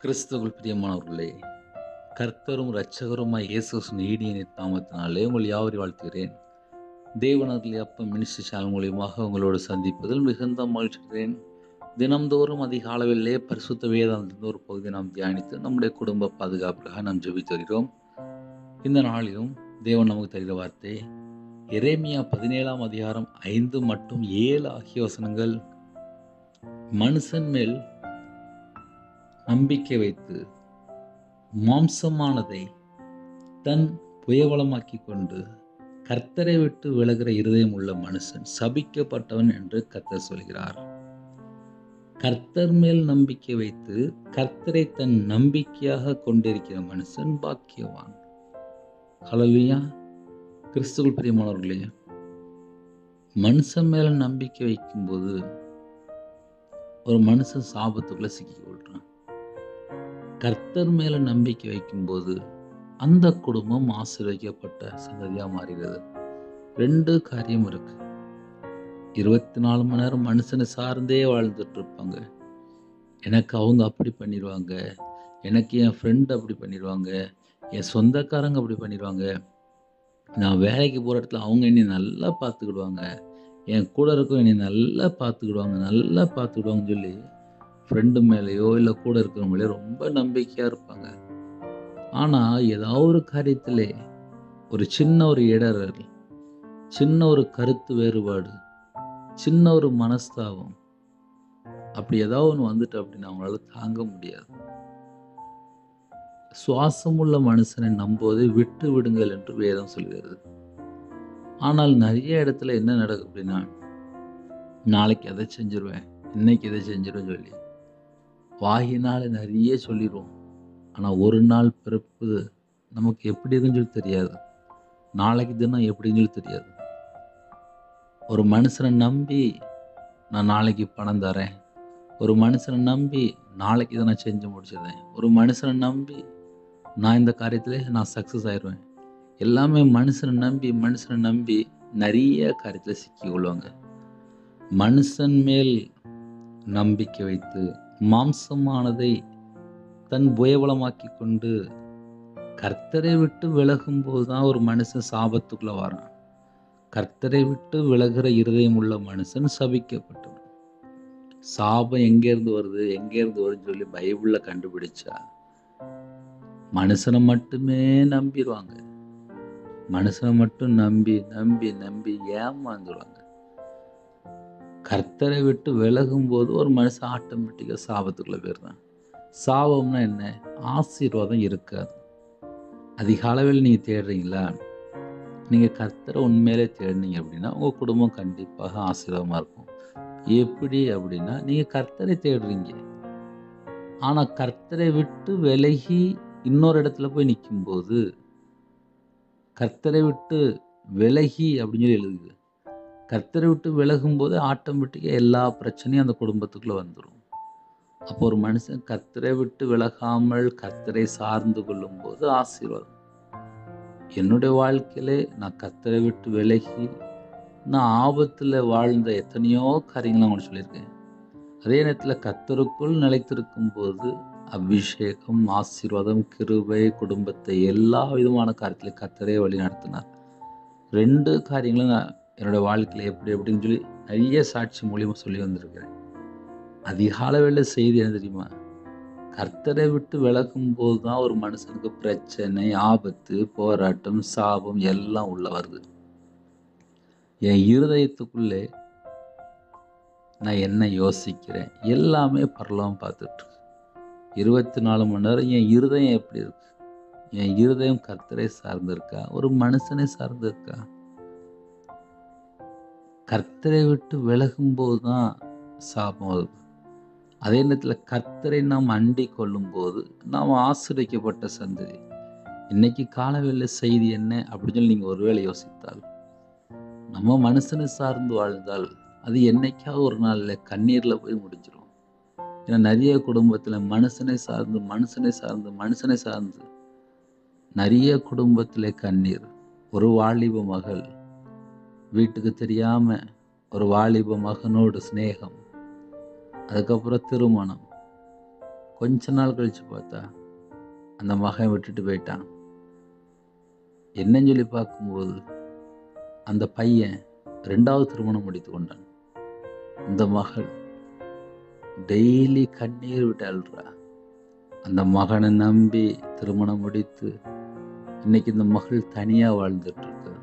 கிறிஸ்துவுக்குள் பிரியமானவர்களே, கர்த்தரும் இரட்சகருமாய் இயேசு கிறிஸ்துவின் ஈடிய நாமத்தினாலே உங்கள் யாவரையும் வாழ்த்துகிறேன். தேவனருளிய அப்பம் மினிஸ்ட்ரி சேனல் மூலியமாக உங்களோடு சந்திப்பதில் மிகுந்த மகிழ்ச்சிகிறேன். தினம்தோறும் அதிகாலையிலே பரிசுத்த வேதாந்தத்தின் ஒரு பகுதியை நாம் தியானித்து நம்முடைய குடும்ப பாதுகாப்புக்காக நாம் ஜெபித்து வருகிறோம். இந்த நாளிலும் தேவன் நமக்கு தருகிற வார்த்தை எரேமியா 17ஆம் அதிகாரம் 5 மற்றும் 7 ஆகிய வசனங்கள். மனுஷன் மேல் நம்பிக்கை வைத்து மாம்சமானதை தன் புயவலமாக்கி கொண்டு கர்த்தரை விட்டு விலகிற இருதயம் உள்ள மனுஷன் சபிக்கப்பட்டவன் என்று கர்த்தர் சொல்கிறார். கர்த்தர் மேல் நம்பிக்கை வைத்து கர்த்தரை தன் நம்பிக்கையாக கொண்டிருக்கிற மனுஷன் பாக்கியவான். ஹல்லேலூயா. கிறிஸ்துவுக்குள் பிரியமானவர்களே, மனுஷன் மேல நம்பிக்கை வைக்கும்போது ஒரு மனுஷன் சாபத்துக்குள்ள சிக்கிக்கொள்றான். கர்த்தர் மேல நம்பிக்கை வைக்கும்போது அந்த குடும்பம் ஆசீர்வதிக்கப்பட்ட சந்ததியா மாறுகிறது. 2 காரியம் இருக்கு. 24 மணி நேரம் மனுஷனை சார்ந்தே வாழ்ந்துட்டு இருப்பாங்க. எனக்கு அவங்க அப்படி பண்ணிடுவாங்க, எனக்கு என் ஃப்ரெண்ட் அப்படி பண்ணிடுவாங்க, என் சொந்தக்காரங்க அப்படி பண்ணிடுவாங்க, நான் வேலைக்கு போகிற இடத்துல அவங்க என்னை நல்லா பார்த்துக்கிடுவாங்க, என் கூட இருக்கும் என்னை நல்லா பார்த்துக்கிடுவாங்கன்னு சொல்லி ஃப்ரெண்டு மேலேயோ இல்லை கூட இருக்கிறவங்களே ரொம்ப நம்பிக்கையாக இருப்பாங்க. ஆனால் ஏதாவது ஒரு காரியத்திலே ஒரு சின்ன ஒரு இடரல், சின்ன ஒரு கருத்து வேறுபாடு, சின்ன ஒரு மனஸ்தாபம் அப்படி ஏதாவது ஒன்று வந்துட்டு அப்படின்னு அவங்களால தாங்க முடியாது. சுவாசமுள்ள மனுஷனை நம்புவதை விட்டு விடுங்கள் என்று வேதம் சொல்கிறது. ஆனால் நிறைய இடத்துல என்ன நடக்கும் அப்படின்னா, நாளைக்கு அதை செஞ்சிருவேன், இன்னைக்கு இதை செஞ்சிருவேன் சொல்லி வாயினால நிறைய சொல்லிடுவோம். ஆனால் ஒரு நாள் பிறப்பு நமக்கு எப்படி இருக்குன்னு சொல்லி தெரியாது. நாளைக்கு தினம் எப்படின்னு சொல்லி தெரியாது. ஒரு மனுஷனை நம்பி நான் நாளைக்கு பணம் தரேன், ஒரு மனுஷனை நம்பி நாளைக்கு இதை நான் செஞ்சு முடிச்சிடுறேன், ஒரு மனுஷனை நம்பி நான் இந்த காரியத்தில் நான் சக்ஸஸ் ஆயிடுவேன், எல்லாமே மனுஷனை நம்பி நிறைய காரியத்தில் சிக்கி கொள்வாங்க. மனுஷன் மேல் நம்பிக்கை வைத்து மாம்சமானதை தன் புயபலமாக்கி கொண்டு கர்த்தரை விட்டு விலகும் போதுதான் ஒரு மனுஷன் சாபத்துக்குள்ள வரான். கர்த்தரை விட்டு விலகிற இருதயம் உள்ள மனுஷன் சபிக்கப்பட்டவன். சாபம் எங்கேருந்து வருதுன்னு சொல்லி பைபிள்ல கண்டுபிடிச்சா மனுஷனை மட்டுமே நம்பிடுவாங்க. மனுஷனை மட்டும் நம்பி நம்பி நம்பி ஏமாந்துடுவாங்க. கர்த்தரை விட்டு விலகும் போது ஒரு மனுஷன் ஆட்டோமேட்டிக்காக சாபத்துக்குள்ள போயிடுறான். சாபம்னா என்ன? ஆசீர்வாதம் இருக்காது. அதிக அளவில் நீங்கள் தேடுறீங்களா? நீங்கள் கர்த்தரை உண்மையிலே தேடினீங்க அப்படின்னா உங்கள் குடும்பம் கண்டிப்பாக ஆசீர்வாதமாக இருக்கும். எப்படி அப்படின்னா, நீங்கள் கர்த்தரை தேடுறீங்க, ஆனால் கர்த்தரை விட்டு விலகி இன்னொரு இடத்துல போய் நிற்கும்போது, கர்த்தரை விட்டு விலகி அப்படின்னு சொல்லி எழுதுது. கர்த்தரை விட்டு விலகும்போது ஆட்டோமேட்டிக்காக எல்லா பிரச்சனையும் அந்த குடும்பத்துக்குள்ளே வந்துடும். அப்போ ஒரு மனுஷன் கர்த்தரை விட்டு விலகாமல் கர்த்தரை சார்ந்து கொள்ளும் போது ஆசீர்வாதம். என்னுடைய வாழ்க்கையிலே நான் கர்த்தரை விட்டு விலகி நான் ஆபத்தில் வாழ்ந்த எத்தனையோ காரியங்கள் அவங்க சொல்லியிருக்கேன். அதே நேரத்தில் கர்த்தருக்குள் நிலைத்திருக்கும் போது அபிஷேகம், ஆசீர்வாதம், கிருபை, குடும்பத்தை எல்லா விதமான காரியத்திலையும் கர்த்தரே வழி நடத்தினார். 2 காரியங்களும் நான் என்னோட வாழ்க்கையில் எப்படின்னு சொல்லி நிறைய சாட்சி மூலியமாக சொல்லி வந்திருக்கிறேன். அதிகால வேளை செய்தி என்ன தெரியுமா? கர்த்தரை விட்டு விலகும் போது தான் ஒரு மனுஷனுக்கு பிரச்சனை, ஆபத்து, போராட்டம், சாபம் எல்லாம் உள்ள வருது. என் இருதயத்துக்குள்ளே நான் என்ன யோசிக்கிறேன் எல்லாமே பரலோகம் பார்த்துட்டு இருக்கு. 24 மணி நேரம் என் இருதயம் எப்படி இருக்கு? என் இருதயம் கர்த்தரை சார்ந்திருக்கா, ஒரு மனுஷனை சார்ந்திருக்கா? கர்த்தரை விட்டு விலகும் போது தான் சாபம் வருது. அதே நேரத்தில் கர்த்தரை நாம் அண்டிக் கொள்ளும் போது நாம் ஆசீர்வதிக்கப்பட்ட சந்ததி. இன்னைக்கு காலவேளை செய்தி என்ன அப்படின்னு சொல்லி நீங்கள் ஒருவேளை யோசித்தால், நம்ம மனுஷனை சார்ந்து வாழ்ந்தால் அது என்னைக்காவது ஒரு நாளில் கண்ணீரில் போய் முடிஞ்சிடும். ஏன்னா நிறைய குடும்பத்தில் மனுஷனை சார்ந்து நிறைய குடும்பத்தில் கண்ணீர். ஒரு வாலிப மகள் வீட்டுக்கு தெரியாம ஒரு வாலிப மகனோடு சிநேகம், அதுக்கப்புறம் திருமணம், கொஞ்ச நாள் கழித்து பார்த்தா அந்த மகன் விட்டுட்டு போயிட்டான். என்னன்னு சொல்லி பார்க்கும்போது அந்த பையன் 2வது திருமணம் முடித்து கொண்டான். இந்த மகள் டெய்லி கண்ணீர் விட்டு அழுறா. அந்த மகனை நம்பி திருமணம் முடித்து இன்னைக்கு இந்த மகள் தனியாக வாழ்ந்துட்டு இருக்கு.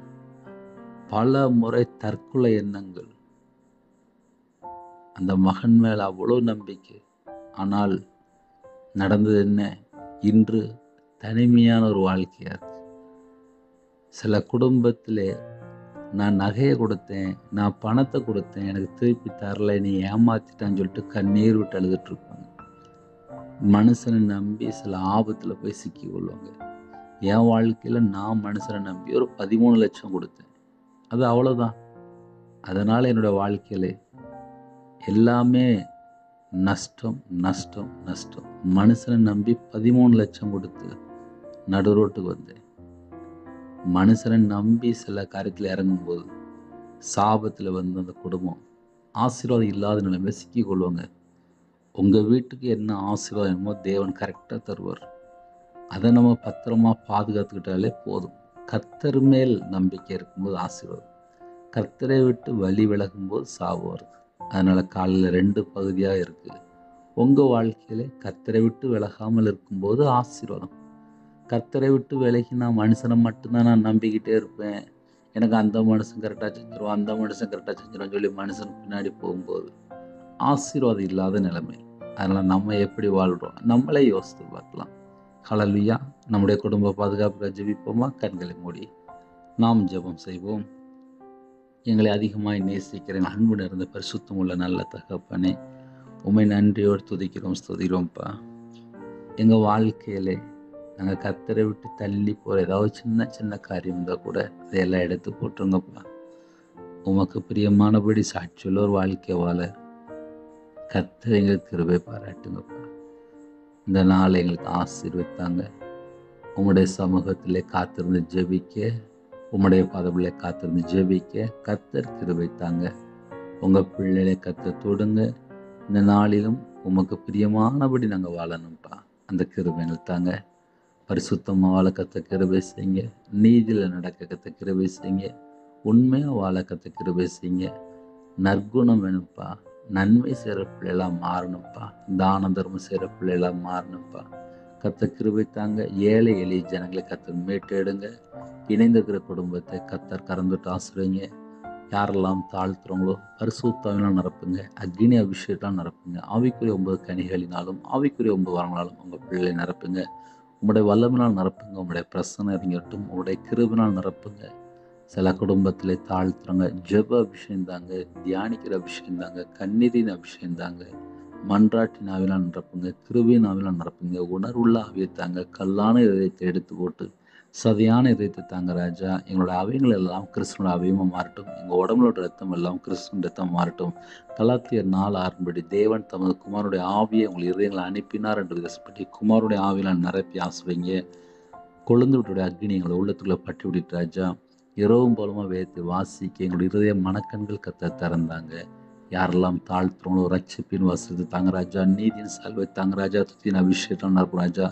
பல முறை தற்கொலை எண்ணங்கள். அந்த மகன் மேல அவ்வளோ நம்பிக்கை. ஆனால் நடந்தது என்ன? இன்று தனிமையான ஒரு வாழ்க்கையா இருக்கு. சில குடும்பத்திலே நான் நகையை கொடுத்தேன், நான் பணத்தை கொடுத்தேன், எனக்கு திருப்பி தரல, நீ ஏமாத்திட்டான்னு சொல்லிட்டு கண்ணீர் விட்டு அழுதுட்டு இருப்பாங்க. மனுஷனை நம்பி சில ஆபத்தில் போய் சிக்கி கொள்வாங்க. என் வாழ்க்கையில் நான் மனுஷனை நம்பி ஒரு 13 லட்சம் கொடுத்தேன். அது அவ்வளோதான். அதனால் என்னோடய வாழ்க்கையில் எல்லாமே நஷ்டம் நஷ்டம் நஷ்டம். மனுஷனை நம்பி 13 லட்சம் கொடுத்து நடு ரோட்டுக்கு வந்தேன். மனுஷனை நம்பி சில காரியத்தில் இறங்கும்போது சாபத்தில் வந்து அந்த குடும்பம் ஆசீர்வாதம் இல்லாத நிலைமையை சிக்கி கொள்வாங்க. உங்கள் வீட்டுக்கு என்ன ஆசீர்வாதமோ தேவன் கரெக்டாக தருவார். அதை நம்ம பத்திரமா பாதுகாத்துக்கிட்டாலே போதும். கர்த்தர் மேல் நம்பிக்கை இருக்கும்போது ஆசீர்வாதம், கர்த்தரை விட்டு வழி விலகும்போது சாபம் வருது. அதனால் காலையில் 2 பகுதியாக இருக்குது. உங்கள் வாழ்க்கையில் கர்த்தரை விட்டு விலகாமல் இருக்கும்போது ஆசீர்வாதம். கர்த்தரை விட்டு விலகி நான் மனுஷனை மட்டும்தான் நான் நம்பிக்கிட்டே இருப்பேன், எனக்கு அந்த மனுஷன் கரெக்டாக செஞ்சிருவான், அந்த மனுஷன் கரெக்டாக செஞ்சிருவான்னு சொல்லி மனுஷன் பின்னாடி போகும்போது ஆசீர்வாதம் இல்லாத நிலைமை. அதனால் நம்ம எப்படி வாழ்கிறோம் நம்மளே யோசித்து பார்க்கலாம். ஹல்லேலூயா. நம்முடைய குடும்ப பாதுகாப்புக்காக ஜெபிப்போமா? கண்களை மூடி நாம் ஜெபம் செய்வோம். எங்களை அதிகமாய் நேசிக்கிறேன் அன்பு நிறைந்த பரிசுத்தம் உள்ள நல்ல தகப்பனே, உம்மை நன்றியோடு துதிக்கிறோம், ஸ்துதிக்கிறோம்ப்பா. எங்கள் வாழ்க்கையிலே நாங்கள் கர்த்தரை விட்டு தள்ளி போகிற ஏதாவது சின்ன சின்ன காரியம் இருந்தால் கூட அதையெல்லாம் எடுத்து போட்டுருங்கப்பா. உமக்கு பிரியமானபடி சாட்சியுள்ள ஒரு வாழ்க்கை வாழ கர்த்தர் எங்களுக்கு கிருபை பாராட்டுங்கப்பா. இந்த நாளை எங்களுக்கு ஆசீர்வதித்தாங்க. உம்முடைய சமூகத்திலே காத்திருந்து ஜெபிக்க, உம்முடைய பாதபிள்ளை காத்திருந்து ஜெபிக்க கர்த்தர் கிருபை தாங்க. உங்கள் பிள்ளைகளை கர்த்தர் தொடுங்க. இந்த நாளிலும் உமக்கு பிரியமானபடி நாங்கள் வாழணும்ப்பா. அந்த கிருபை எங்களுக்கு தாங்க. பரிசுத்தமாக வாழ கர்த்தர் கிருபை செய்யுங்க. நீதியில் நடக்க கர்த்தர் கிருபை செய்யுங்க. உண்மையாக வாழ கர்த்தர் கிருபை செய்யுங்க. நற்குணம் வேணும்ப்பா. நன்மை செய்கிற பிள்ளைலாம் மாறணும்ப்பா. தான தர்மம் செய்கிற பிள்ளைலாம் மாறணும்ப்பா. கர்த்தர் கிருபை தாங்க. ஏழை எளிய ஜனங்களை கர்த்தர் மீட்டெடுங்க. இணைந்திருக்கிற குடும்பத்தை கர்த்தர் கறந்துட்டு ஆசிரியங்க. யாரெல்லாம் தாழ்த்துறவங்களோ பரிசுத்தாவினால் நிரப்புங்க. அக்னி அபிஷேகத்தால் நிரப்புங்க. ஆவிக்குரிய 9 கனிகளினாலும் ஆவிக்குரிய 9 வரங்களாலும் உங்கள் பிள்ளைகளை நிரப்புங்க. உங்களுடைய வல்லமினால் நிரப்புங்க. உங்களுடைய பிரசன்னம் இறங்கட்டும். உங்களுடைய கிருபினால் நிரப்புங்க. சில குடும்பத்தில் தாழ்த்துறவங்க ஜெப அபிஷேகம் தாங்க, தியானிக்கிற அபிஷேகம் தாங்க, கண்ணீரின் அபிஷேகம் தாங்க. மன்றாட்டின் ஆவினால் நிரப்புங்க. கிருபின் ஆவினால் நிரப்புங்க. உணர்வுள்ள ஆவியை தாங்க. கல்லான இதயத்தை எடுத்து போட்டு சதையான இதயத்தை தாங்க ராஜா. எங்களோட அவயங்கள் எல்லாம் கிறிஸ்துவோட அவயமாக மாறட்டும். எங்கள் உடம்புலோட ரத்தம் எல்லாம் கிறிஸ்துவின் ரத்தம் மாறட்டும். கலாத்தியர் 4:6 தேவன் தமது குமாருடைய ஆவியை உங்கள் இதயங்களை அனுப்பினார் என்று விதப்படி குமாருடைய ஆவியால் நிரப்பி ஆசுவீங்க. கொழுந்து விட்டுடைய அக்னி எங்களை உள்ளத்துக்குள்ளே பட்டி விட்டுட்டு ராஜா. இரவும் போலமாக வேதத்தை வாசிக்க எங்களுடைய இருதய மனக்கண்கள் கர்த்தர் திறந்தாங்க. யாரெல்லாம் தாழ்த்துறவங்களோ ரட்சிப்பின் வசதி தாங்க ராஜா. நீதியின் சால்வை தாங்க ராஜா. துத்தியின் அபிஷேகம் நடக்கும் ராஜா.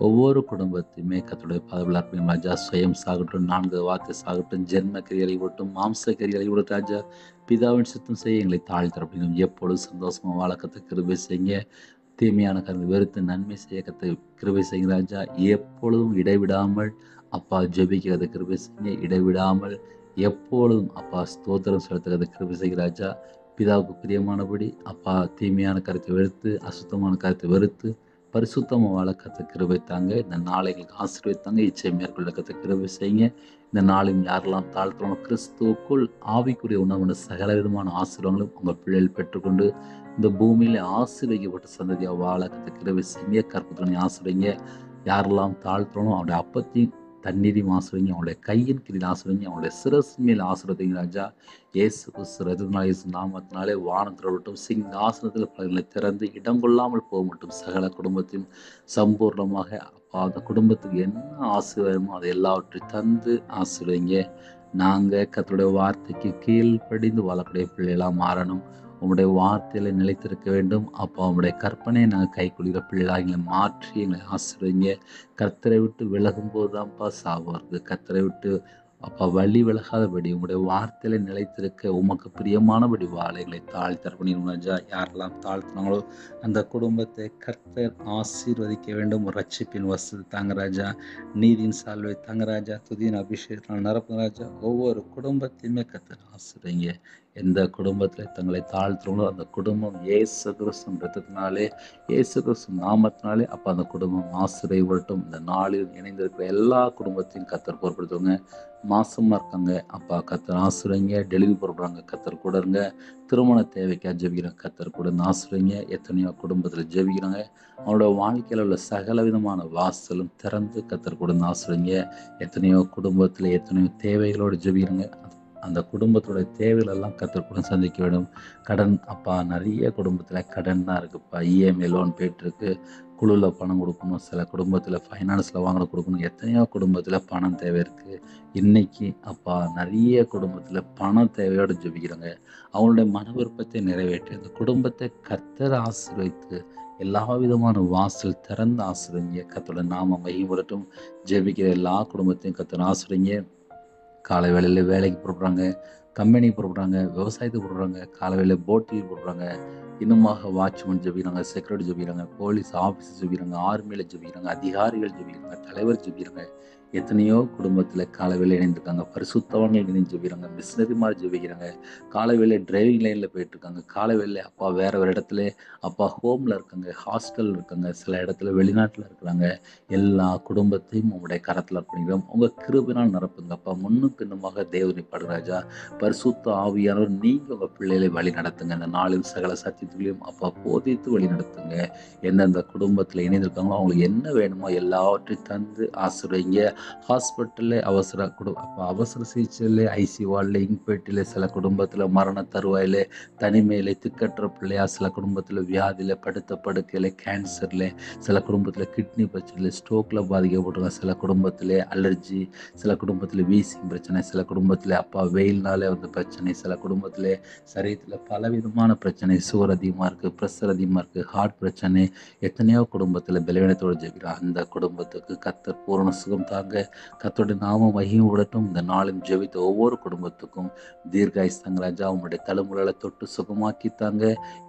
ஒவ்வொரு குடும்பத்தையுமே கர்த்தருடைய பாதத்தில் அர்ப்பணிக்கும் ராஜா. சுயம் சாகட்டும், 4 வார்த்தை சாகட்டும், ஜென்ம கரிகளை விட்டும், மாம்ச கரிகளை விட்டு ராஜா. பிதாவின் சித்தம் செய்ய எங்களை தாழ்த்துற அப்படிங்கும். எப்பொழுதும் சந்தோஷமாக வாழ கர்த்தர் கிருபை செய்யுங்க. தீமையான கருத்து வெறுத்து நன்மை செய்ய கர்த்தர் கிருபை செய்யுங்க ராஜா. எப்பொழுதும் இடைவிடாமல் அப்பா ஜெபிக்கிறத கிருபை செய்யுங்க. இடைவிடாமல் எப்பொழுதும் அப்பா ஸ்தோத்திரம் செலுத்துகிறத கிருபை செய்யுங்க ராஜா. பிதாவுக்கு பிரியமானபடி அப்பா தீமையான கருத்தை வெறுத்து அசுத்தமான கருத்தை வெறுத்து பரிசுத்தமாக வாழ கர்த்தர் கிருபை தாங்க. இந்த நாளை எங்களுக்கு ஆசீர்வதித்தாங்க. இச்சை மேற்கொள்ள கர்த்தர் கிருபை செய்யுங்க. இந்த நாளில் யாரெல்லாம் தாழ்த்துறோம் கிறிஸ்துவுக்குள் ஆவிக்குரிய உணவுன சகல விதமான ஆசீர்வாதங்களும் உங்கள் பிள்ளைகள் பெற்றுக்கொண்டு இந்த பூமியில் ஆசீர்வதிக்கப்பட்ட சந்ததியாக வாழ கர்த்தர் கிருபை செய்யுங்க. கற்பனை ஆசீர்வதிங்க. யாரெல்லாம் தாழ்த்துறோம் அவருடைய அப்பத்தையும் தண்ணீரையும் ஆசீர்வதிங்க. அவங்களுடைய கையின் கீழ் ஆசீர்வதிங்க. அவங்களுடைய சிரசு மேல் ஆசீர்வதிங்க ராஜா. இயேசு கிறிஸ்து ரத்தத்தினாலே இயேசு நாமத்தினாலே வானத்தில் விட்டும் சிங்காசனத்தில் பலர்களை திறந்து இடம் கொள்ளாமல் போக மட்டும் சகல குடும்பத்தையும் சம்பூர்ணமாக அப்பா அந்த குடும்பத்துக்கு என்ன ஆசீர்வாதமோ அதை எல்லாவற்றையும் தந்து ஆசீர்வதிங்க. நாங்கள் கர்த்தருடைய வார்த்தைக்கு கீழ்ப்படிந்து வாழக்கூடிய பிள்ளைகளாக மாறணும். உம்முடைய வார்த்தையில நிலைத்திருக்க வேண்டும். அப்பா உம்முடைய கற்பனையை நாங்கள் கைக்கொள்கிற பிள்ளைகளாக எங்களை மாற்றி எங்களை ஆசீர்வதிங்க. கர்த்தரை விட்டு விலகும்போது தான்ப்பா சாவு வருது. கர்த்தரை விட்டு அப்பா வழி விலகாதபடி உங்களுடைய வார்த்தையில நிலைத்திருக்க உமக்கு பிரியமானபடி வாழ எங்களை தாழ்த்தரப்பணியும் ராஜா. யாரெல்லாம் தாழ்த்தினாங்களோ அந்த குடும்பத்தை கர்த்தர் ஆசீர்வதிக்க வேண்டும். ரட்சிப்பின் வசதி தாங்க ராஜா, நீதியின் சால்வை தாங்க ராஜா, துதியின் அபிஷேகத்தினால் நிரப்புங்க ராஜா. ஒவ்வொரு குடும்பத்தையுமே கர்த்தர் ஆசீர்வதிங்க. எந்த குடும்பத்தில் தங்களை தாழ்த்துறோங்களோ அந்த குடும்பம் இயேசு கிறிஸ்துவின் இரத்தத்தினாலே, இயேசு கிறிஸ்து நாமத்தினாலே அப்போ அந்த குடும்பம் ஆசீர்வதிக்கப்படட்டும். இந்த நாளில் இணைந்திருக்கிற எல்லா குடும்பத்தையும் கர்த்தர் பொறுப்படுத்துவாங்க. மாசமாக இருக்காங்க அப்பா கர்த்தர் ஆசீர்வதிங்க. டெலிவரி போடுறாங்க கர்த்தர் கூட இருங்க. திருமண தேவைக்காக ஜெபிக்கிறாங்க கர்த்தர் கூட ஆசீர்வதிங்க. எத்தனையோ குடும்பத்தில் ஜெபிக்கிறாங்க. அவங்களோட வாழ்க்கையில் உள்ள சகல விதமான வாசலும் திறந்து கர்த்தர் கூட ஆசீர்வதிங்க. எத்தனையோ குடும்பத்தில் எத்தனையோ தேவைகளோடு ஜெபிக்கிறாங்க. அந்த குடும்பத்தோட தேவைகளெல்லாம் கர்த்தர் கூட சந்திக்க வேண்டும். கடன் அப்பா நிறைய குடும்பத்தில் கடன் தான் இருக்குப்பா. இஎம்ஐ லோன் போயிட்டுருக்கு. குழுவில் பணம் கொடுக்கணும், சில குடும்பத்தில் ஃபைனான்ஸில் வாங்கின கொடுக்கணும். எத்தனையோ குடும்பத்தில் பணம் தேவை இருக்குது. இன்றைக்கி அப்பா நிறைய குடும்பத்தில் பண தேவையோடு ஜெபிக்கிறாங்க. அவங்களுடைய மன விருப்பத்தை நிறைவேற்றி அந்த குடும்பத்தை கர்த்தர் ஆசீர்வதித்து எல்லா விதமான வாசல் திறந்து ஆசீர்வதிங்க. கர்த்தரோட நாம மகிமைப்படட்டும். ஜெபிக்கிற எல்லா குடும்பத்தையும் கர்த்தர் ஆசீர்வதிங்க. காலை வேளையில் வேலைக்கு போடுறாங்க, கம்பெனிக்கு போடுறாங்க, விவசாயத்துக்கு போடுறாங்க, காலை வேளையில் போட்டில் போடுறாங்க, இன்னுமாக வாட்ச்மேன் ஜெபிக்கிறாங்க, செக்யூரிட்டி ஜெபிக்கிறாங்க, போலீஸ் ஆஃபீஸர் ஜெபிக்கிறாங்க, ஆர்மியில் ஜெபிக்கிறாங்க, அதிகாரிகள் ஜெபிக்கிறாங்க, தலைவர் ஜெபிக்கிறாங்க. எத்தனையோ குடும்பத்தில் காலை வேலை இணைந்திருக்காங்க. பரிசுத்தவான்கள் இணைந்து ஜெபிக்கிறாங்க, மிஷினரிமார் ஜெபிக்கிறாங்க. காலை வேலை டிரைவிங் லைனில் போயிட்டுருக்காங்க. காலை வேலை அப்பா வேறு ஒரு இடத்துல அப்பா ஹோமில் இருக்காங்க, ஹாஸ்டலில் இருக்காங்க, சில இடத்துல வெளிநாட்டில் இருக்கிறாங்க. எல்லா குடும்பத்தையும் உங்களுடைய கரத்தில் அர்ப்பணிக்கிறோம். உங்கள் கிருபையினால் நிரப்புங்க அப்பா. முன்னும் பின்னுமாக தேவனை படுராஜா பரிசுத்த ஆவியானவர் நீங்கள் உங்கள் பிள்ளைகளை வழி நடத்துங்க. இந்த நாளில் சகல சத்தியத்திலையும் அப்பா போதித்து வழி நடத்துங்க. எந்தெந்த குடும்பத்தில் இணைந்திருக்காங்களோ அவங்களுக்கு என்ன வேணுமோ எல்லாவற்றையும் தந்து ஆசீர்வதிங்க. ஹாஸ்பிட்டலில் அவசர சிகிச்சையில், ஐசி வார்டில், இன்பேட்டில், சில குடும்பத்தில் மரண தருவாயில், தனிமையில், திக்கற்ற பிள்ளையா, சில குடும்பத்தில் வியாதியில், படுத்த படுக்கையில், கேன்சரில், சில குடும்பத்தில் கிட்னி பிரச்சனையில், ஸ்ட்ரோக்கில் பாதிக்கப்பட்டிருக்காங்க. சில குடும்பத்தில் அலர்ஜி, சில குடும்பத்தில் வீசிங் பிரச்சனை, சில குடும்பத்தில் அப்பா வெயில்னாலே வந்து பிரச்சனை, சில குடும்பத்தில் சரீரத்தில் பலவிதமான பிரச்சனை, சுகர் அதிகமாக இருக்குது, ப்ரெஷர் அதிகமாக இருக்குது, ஹார்ட் பிரச்சனை, எத்தனையோ குடும்பத்தில் பலவீனத்தோடு ஜெபிக்கிறாங்க. அந்த குடும்பத்துக்கு கர்த்தர் பூரண சுகம் தாங்க. கர்த்தருடைய நாம மகிமைப்படட்டும். இந்த நாளும் ஜெபித்த ஒவ்வொரு குடும்பத்துக்கும் தீர்காயுசு தாங்க ராஜா. உங்களுடைய தலைமுறைகளை தொட்டு சுகமாக்கி தாங்க.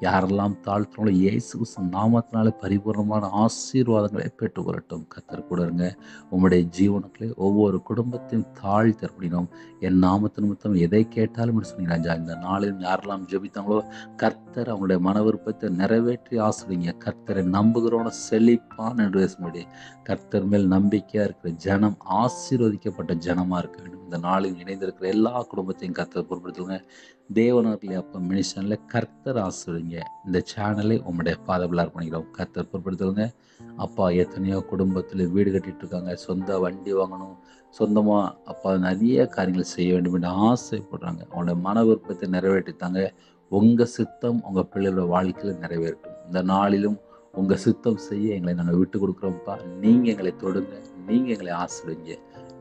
யாரெல்லாம் தாழ்த்துறாங்களோ இயேசு நாமத்தினால பரிபூர்ணமான ஆசீர்வாதங்களை பெற்றுக்கொள்ளட்டும். கர்த்தர் கூட இருங்க. உங்களுடைய ஜீவனத்திலே ஒவ்வொரு குடும்பத்தையும் தாழ்த்தரப்படினோம். என் நாமத்து நிமித்தம் எதை கேட்டாலும் சொன்னீங்க ராஜா. இந்த நாளிலும் யாரெல்லாம் ஜெபித்தாங்களோ கர்த்தர் அவங்களுடைய மன விருப்பத்தை நிறைவேற்றி ஆசிரியங்க. கர்த்தரை நம்புகிறோன்னு செழிப்பான் என்று பேசும்படி கர்த்தர் மேல் நம்பிக்கையாக இருக்கிற ஜனம் ஆசீர்வதிக்கப்பட்ட ஜனமாக இருக்க வேண்டும். இந்த நாளில் இணைந்திருக்கிற எல்லா குடும்பத்தையும் கர்த்தர் பொறுப்படுத்துங்க. தேவனர்களே அப்போ மினிஷனில் கர்த்தர் ஆசீர்வதிங்க. இந்த சேனலை உங்களுடைய பாதபிளார் பண்ணிக்கிறோம். கர்த்தர் பொறுப்படுத்துவங்க அப்பா. எத்தனையோ குடும்பத்தில் வீடு கட்டிட்டு இருக்காங்க, சொந்த வண்டி வாங்கணும், சொந்தமாக அப்பா நிறைய காரியங்கள் செய்ய வேண்டும் என்று ஆசைப்படுறாங்க. அவங்களோட மன விருப்பத்தை நிறைவேற்றித்தாங்க. உங்கள் சித்தம் உங்கள் பிள்ளைகளோட வாழ்க்கையில் நிறைவேறட்டும். இந்த நாளிலும் உங்கள் சித்தம் செய்ய எங்களை நாங்கள் விட்டு கொடுக்குறோம்ப்பா. நீங்கள் எங்களை தொடுங்க, நீங்கள் எங்களை ஆசீர்வதிங்க.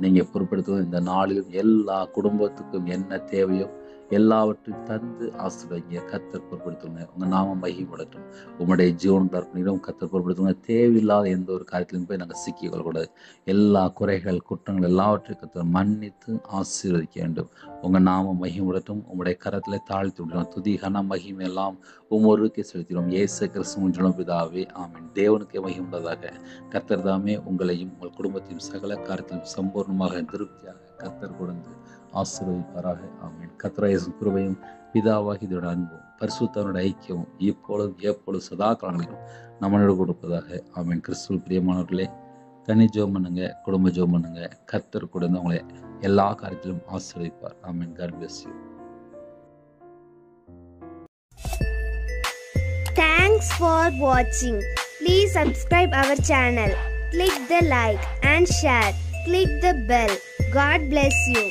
நீங்கள் பொறுப்படுத்துவது இந்த நாளிலும் எல்லா குடும்பத்துக்கும் என்ன தேவையோ எல்லாவற்றையும் தந்து ஆசீர்வதிங்க. கர்த்தர் பொறுப்படுத்துங்க. உங்கள் நாம மகிமைப்படட்டும். உங்களுடைய ஜீவனுக்கு அர்ப்பணிக்கிறோம். கர்த்தர் பொறுப்படுத்துங்க. தேவையில்லாத எந்த ஒரு காரியத்திலும் போய் நாங்கள் சிக்கிக் கொள்ளக்கூடாது. எல்லா குறைகள் குற்றங்கள் எல்லாவற்றையும் கர்த்தர் மன்னித்து ஆசீர்வதிக்க வேண்டும். உங்கள் நாம மகிமைப்படட்டும். உங்களுடைய கரத்தில் தாழ்த்தி விடுறோம். துதி கன மகிமை எல்லாம் ஒவ்வொருக்கே செலுத்தினோம். இயேசு கிறிஸ்துவின் பிதாவே ஆமென். தேவனுக்கே மகிமையுள்ளதாக. கர்த்தர் தாமே உங்களையும் உங்கள் குடும்பத்தையும் சகல காரியத்திலும் சம்பூர்ணமாக திருப்தியாக கர்த்தர் கொடுத்து ஆசீர்வதிப்பாராக. ஆமென். கர்த்தராகிய இயேசு கிருபையும் பிதாவாகிய இதோட அன்பும் பரிசுத்தவனுடைய ஐக்கியமும் இப்பொழுதும் எப்பொழுதும் சதா காலங்களிலும் நம்மளோடு கொடுப்பதாக. ஆமென். கிறிஸ்துவில் பிரியமானவர்களே, தனி ஜெபம் பண்ணுங்க, குடும்ப ஜெபம் பண்ணுங்க. கர்த்தர் கூட உங்களை எல்லா காரியத்திலும் ஆசீர்வதிப்பார். ஆமென். God bless you. Thanks for watching. Please subscribe our channel. Click the like and share. Click the bell. God bless you.